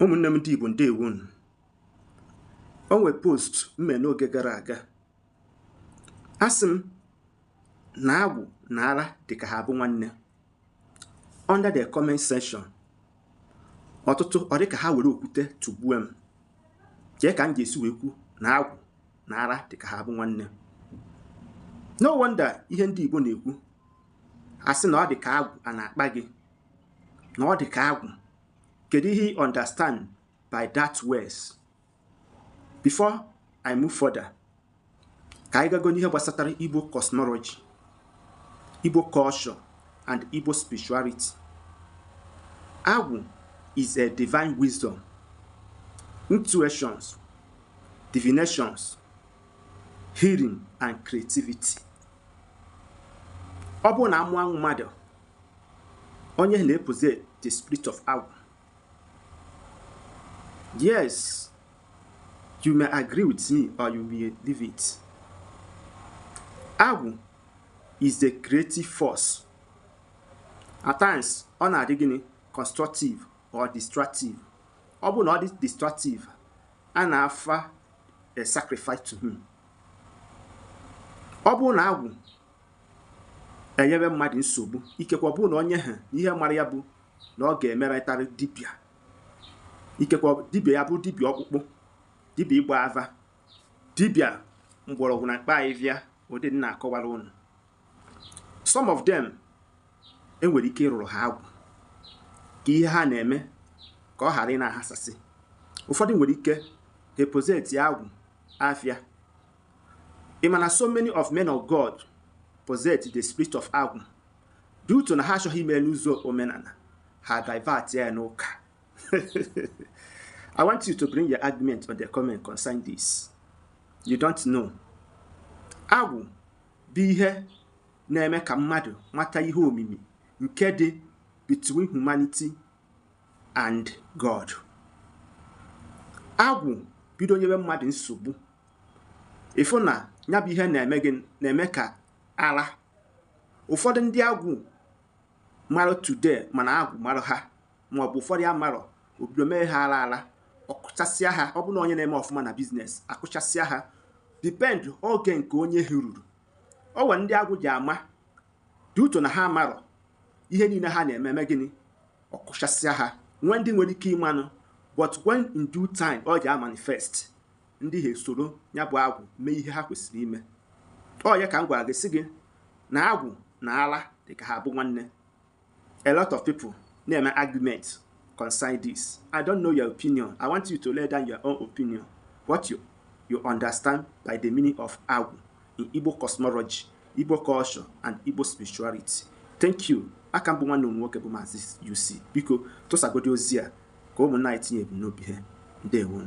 ụmụnne m ndị Igbo ndewo unu. O nwere post mme n'oge gara aga asị m na agwụ na ara dịka ha bụ nwanne. Under the comment section ọtụtụ ọ dịka ha were okwute tụgbuo m jee ka m ga-esi wee kwu na agwụ na ara dịka ha bụ nwanne. No wonder ihe ndị Igbo na-ekwu asị na ọ dịka agwụ a na-akpa gị, na ọ dịka agwụ. Kedu ihe you understand by that words? Before I move further, ka anyị gago n'ihe gbasatara Igbo cosmology, Igbo culture and Igbo spirituality. Agwu is a divine wisdom, intuitions, divinations, healing and creativity. Ọ bụ na amụọ mmadụ onye na-epossess the spirit of Agwu. Yes, you may agree with me or you may leave it. Agwu is the creative force. At times, ọ na-adị gịnị constructive or destructive. Ọ bụ na ọ dị destructive, a na-afa a sacrifice to him. Ọ bụ na agwụ enyebe mmadụ nsogbu, ikekwa ọ bụ na onye ha ihe mara ya bụ na ọ ga-emerịtarị dibịa. Ikekwa dibịa ya bụ dibịa ọkpụkpụ, dibịa ịgba ava, dibịa mgbọrọgwụ na mkpa ahịhịa, ụdị na-akọwara unu. Some of them enwere ike ịrụrụ ha agwụ ka ihe ha na-eme ka ọ ghara ị na-ahasasị. Ụfọdụ nwere ike ha possess agwụ afịa. Ị ma na so many of men of God possess the spirit of agwụ due to na ha achọghị ime n'ụzọ omenala, ha divert ya n'ụka. I want you to bring your argument on the comment concerning this. You don't know. Agwu bụ ihe na-eme ka mmadụ mata ihe omimi nke dị between humanity and God. Agwu bido nyewe mmadụ nsogbu. Ịfụ na ya bụ ihe na-eme ka ara. Ụfọdụ ndị agwu mara today mana agwu mara ha, ma ọ bụ ụfọdụ ya mara obido mee ha ala ọkụchasịa ha. Ọ bụ na onye na-eme ọfụma na biznes akụchasịa ha, depend oge nke onye ha ruru. O nwere ndị agwụ ji ama duto na ha mara ihe niile ha na-eme gịnị ọkụchasịa ha. Nwee ndị nwere ike ịmanụ, but when in due time ọ ji manifest, ndị ha esoro ya bụ agwụ mee ihe ha kwesịrị ime. Ọ ya ka m gwara gị sị gị na agwụ na ala dị ka ha bụ nwanne. A lot of people na-eme argument concerning this. I don't know your opinion. I want you to lay down your own opinion. What you understand by the meaning of Agwu in Igbo cosmology, Igbo culture, and Igbo spirituality. Thank you. Aka m bụ nwanne unu nwoke bụ Maazi-UC. Biko tụsagodi ozi a ka ụmụnna anyị tinye ebumnobi ha. Ndewo.